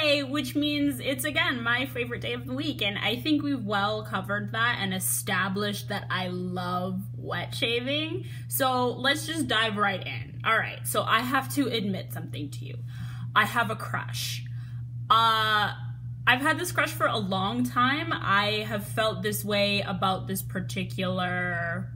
day, which means it's again my favorite day of the week. And I think we've well covered that and established that I love wet shaving. So let's just dive right in. All right, so I have to admit something to you. I have a crush. I've had this crush for a long time. I have felt this way about this particular...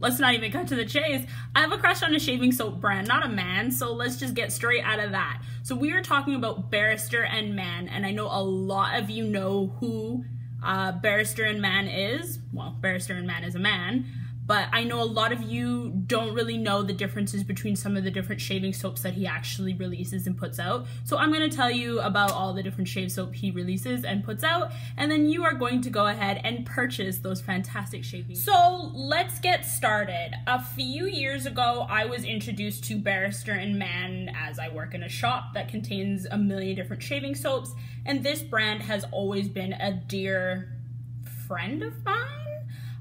Let's not even cut to the chase. I have a crush on a shaving soap brand, not a man, so let's just get straight out of that. So we are talking about Barrister and Mann, and I know a lot of you know who Barrister and Mann is. Well, Barrister and Mann is a man, but I know a lot of you don't really know the differences between some of the different shaving soaps that he actually releases and puts out. So I'm going to tell you about all the different shave soap he releases and puts out, and then you are going to go ahead and purchase those fantastic shaving soaps. So let's get started. A few years ago, I was introduced to Barrister and Mann as I work in a shop that contains a million different shaving soaps, and this brand has always been a dear friend of mine.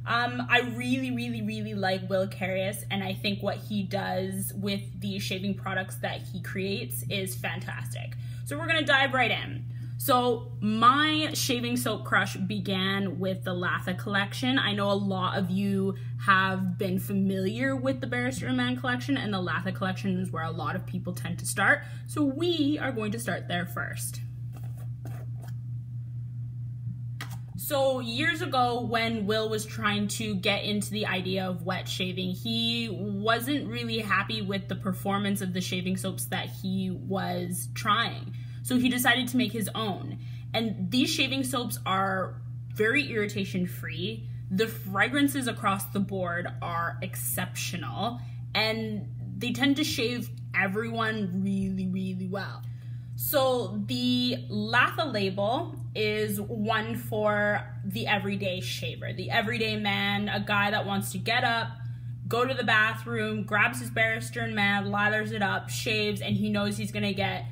I really like Will Carius, and I think what he does with the shaving products that he creates is fantastic. So we're gonna dive right in. So my shaving soap crush began with the Latha collection. I know a lot of you have been familiar with the Barrister and Mann collection, and the Latha collection is where a lot of people tend to start. So we are going to start there first. So years ago, when Will was trying to get into the idea of wet shaving, he wasn't really happy with the performance of the shaving soaps that he was trying. So he decided to make his own. And these shaving soaps are very irritation free. The fragrances across the board are exceptional, and they tend to shave everyone really well. So the Latha label is one for the everyday shaver, the everyday man, a guy that wants to get up, go to the bathroom, grabs his Barrister and Mann, lathers it up, shaves, and he knows he's gonna get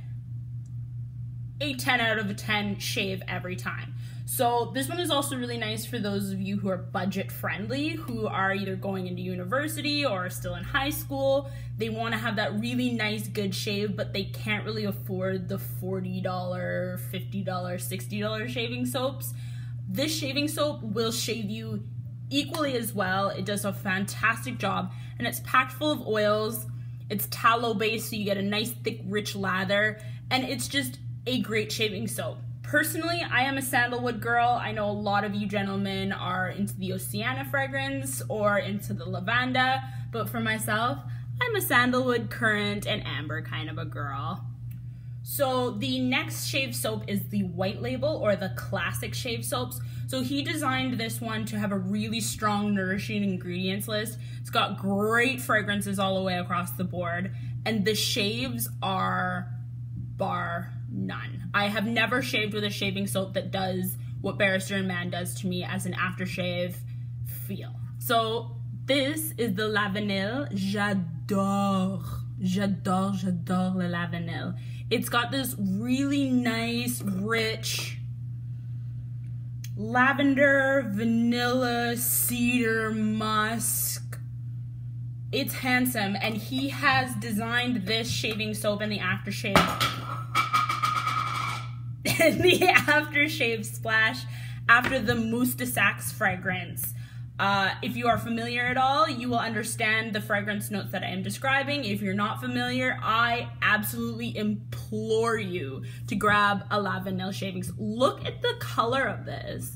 a 10 out of 10 shave every time. So this one is also really nice for those of you who are budget friendly, who are either going into university or still in high school. They want to have that really nice good shave, but they can't really afford the $40, $50, $60 shaving soaps. This shaving soap will shave you equally as well. It does a fantastic job, and it's packed full of oils. It's tallow based, so you get a nice thick rich lather, and it's just a great shaving soap. Personally, I am a sandalwood girl. I know a lot of you gentlemen are into the Oceana fragrance or into the lavanda, but for myself, I'm a sandalwood, currant, and amber kind of a girl. So the next shave soap is the white label, or the classic shave soaps. So he designed this one to have a really strong, nourishing ingredients list. It's got great fragrances all the way across the board, and the shaves are bar none. I have never shaved with a shaving soap that does what Barrister and Mann does to me as an aftershave feel. So this is the La Vanille. J'adore le La Vanille. It's got this really nice, rich lavender, vanilla, cedar, musk. It's handsome, and he has designed this shaving soap and the aftershave splash after the Mousse de Saxe fragrance. If you are familiar at all, you will understand the fragrance notes that I am describing. If you're not familiar, I absolutely implore you to grab a La Vanille shavings. Look at the color of this.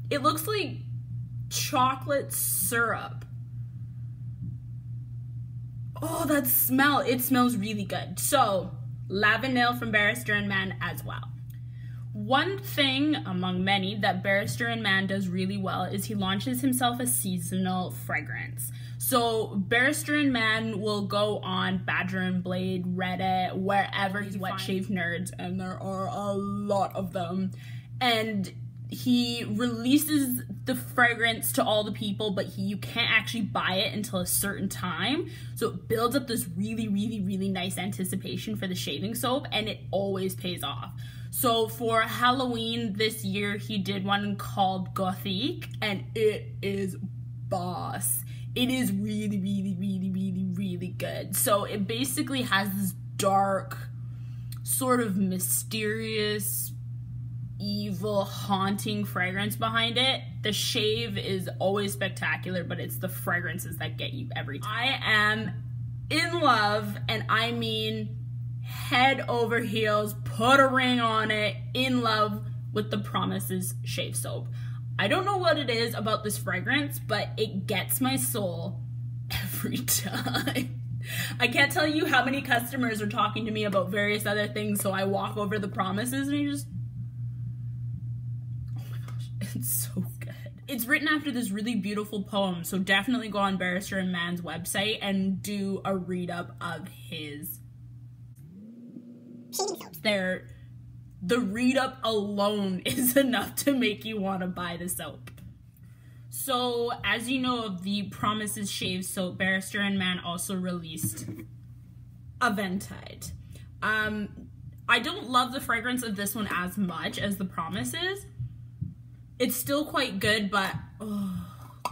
It looks like chocolate syrup. Oh, that smell. It smells really good. So, La Vanille from Barrister and Mann as well. One thing among many that Barrister and Mann does really well is he launches himself a seasonal fragrance. So Barrister and Mann will go on Badger and Blade, Reddit, wherever he's wet shave nerds, and there are a lot of them. And he releases the fragrance to all the people, but you can't actually buy it until a certain time. So it builds up this really nice anticipation for the shaving soap, and it always pays off. So for Halloween this year, he did one called Gothique, and it is boss. It is really good. So it basically has this dark, sort of mysterious, evil, haunting fragrance behind it. The shave is always spectacular, but it's the fragrances that get you every time. I am in love, and I mean head over heels, put a ring on it, in love with the Promises shave soap. I don't know what it is about this fragrance, but it gets my soul every time. I can't tell you how many customers are talking to me about various other things, so I walk over the Promises and I just, oh my gosh, it's so good. It's written after this really beautiful poem, so definitely go on Barrister and Mann's website and do a read up of his shaving soaps. The read up alone is enough to make you want to buy the soap. So, as you know of the Promises shave soap, Barrister and Mann also released Eventide. I don't love the fragrance of this one as much as the Promises. It's still quite good, but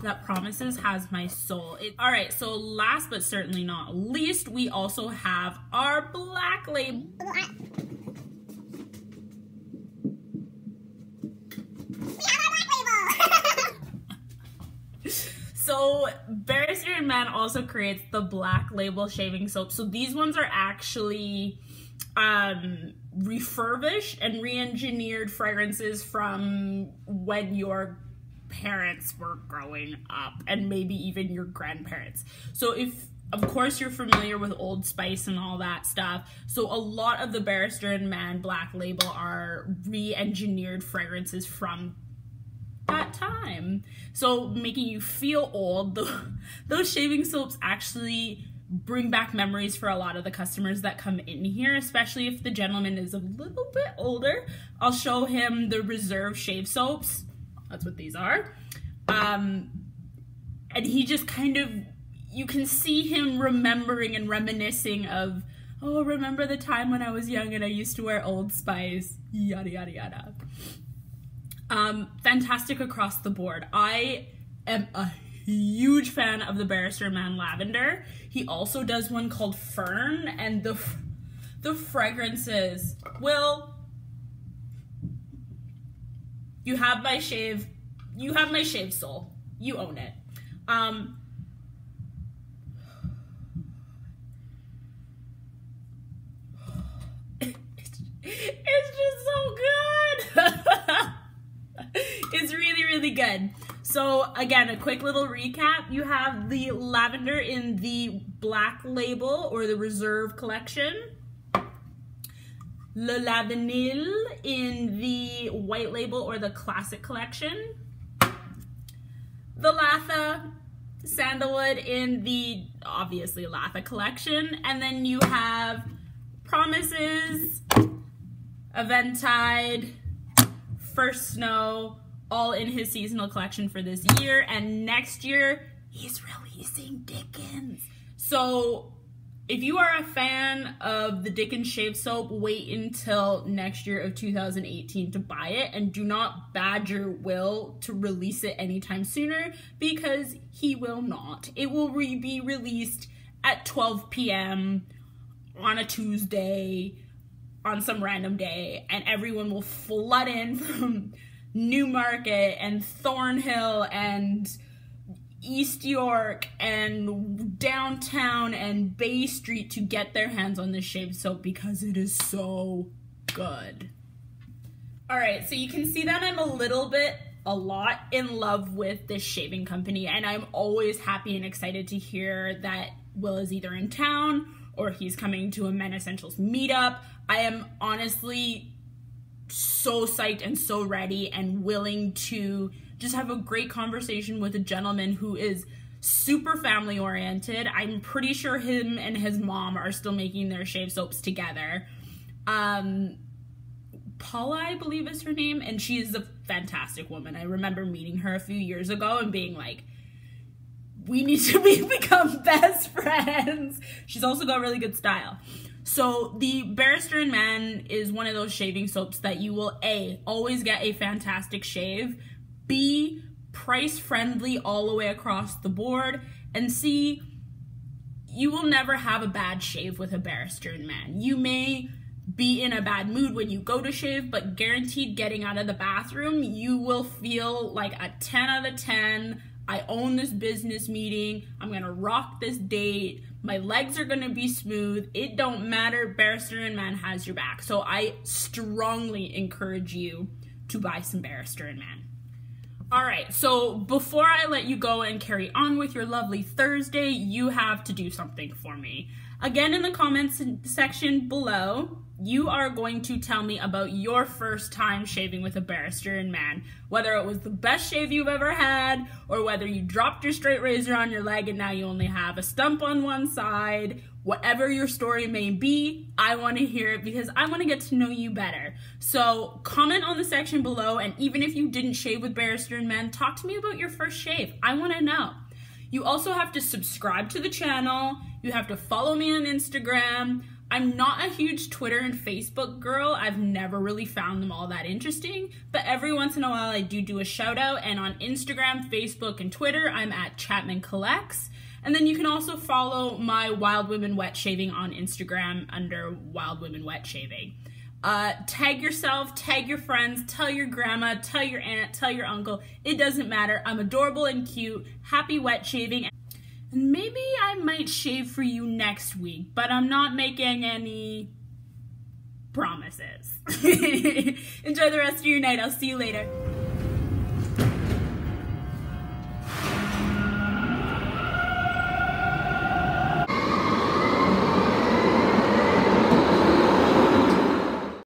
that Promises has my soul. Alright, so last but certainly not least, we also have our black label. So Barrister and Mann also creates the black label shaving soap. So these ones are actually refurbished and re-engineered fragrances from when your parents were growing up, and maybe even your grandparents. So if, of course, you're familiar with Old Spice and all that stuff, so a lot of the Barrister and Mann black label are re-engineered fragrances from that time, so making you feel old. Those shaving soaps actually bring back memories for a lot of the customers that come in here, especially if the gentleman is a little bit older. I'll show him the Reserve shave soaps. That's what these are. And he just kind of, you can see him remembering and reminiscing of, oh, remember the time when I was young and I used to wear Old Spice, yada yada yada. Fantastic across the board. I am a huge fan of the Barrister and Mann Lavender. He also does one called Fern, and the fragrances, well, you have my shave soul. You own it. It's just so good. It's really, really good. So again, a quick little recap. You have the lavender in the black label or the Reserve collection. Le Lavenil in the white label or the classic collection. The Latha sandalwood in the, obviously, Latha collection. And then you have Promises, Eventide, First Snow, all in his seasonal collection for this year. And next year, he's releasing Dickens. So if you are a fan of the Dickens shave soap, wait until next year of 2018 to buy it, and do not badger Will to release it anytime sooner, because he will not. It will be released at 12 p.m. on a Tuesday, on some random day, and everyone will flood in from Newmarket and Thornhill and East York and downtown and Bay Street to get their hands on this shave soap because it is so good. Alright, so you can see that I'm a lot in love with this shaving company, and I'm always happy and excited to hear that Will is either in town or he's coming to a Men Essentials meetup. I am honestly so psyched and so ready and willing to just have a great conversation with a gentleman who is super family oriented. I'm pretty sure him and his mom are still making their shave soaps together. Paula, I believe is her name, and she is a fantastic woman. I remember meeting her a few years ago and being like, we need to become best friends. She's also got really good style. So the Barrister and Mann is one of those shaving soaps that you will A, always get a fantastic shave, B, price friendly all the way across the board, and C, you will never have a bad shave with a Barrister and Mann. You may be in a bad mood when you go to shave, but guaranteed getting out of the bathroom, you will feel like a 10 out of 10. I own this business meeting. I'm gonna rock this date. My legs are gonna be smooth. It don't matter. Barrister and Man has your back. So I strongly encourage you to buy some Barrister and Man. All right, so before I let you go and carry on with your lovely Thursday, you have to do something for me. Again, in the comments section below, you are going to tell me about your first time shaving with a Barrister and Man. Whether it was the best shave you've ever had, or whether you dropped your straight razor on your leg and now you only have a stump on one side. Whatever your story may be, I want to hear it because I want to get to know you better. So comment on the section below, and even if you didn't shave with Barrister and Man, talk to me about your first shave. I want to know. You also have to subscribe to the channel. You have to follow me on Instagram. I'm not a huge Twitter and Facebook girl. I've never really found them all that interesting, but every once in a while I do a shout out, and on Instagram, Facebook, and Twitter, I'm at ChapmanCollects. And then you can also follow my Wild Women Wet Shaving on Instagram under Wild Women Wet Shaving. Tag yourself, tag your friends, tell your grandma, tell your aunt, tell your uncle. It doesn't matter. I'm adorable and cute. Happy wet shaving. And maybe I might shave for you next week, but I'm not making any promises. Enjoy the rest of your night. I'll see you later.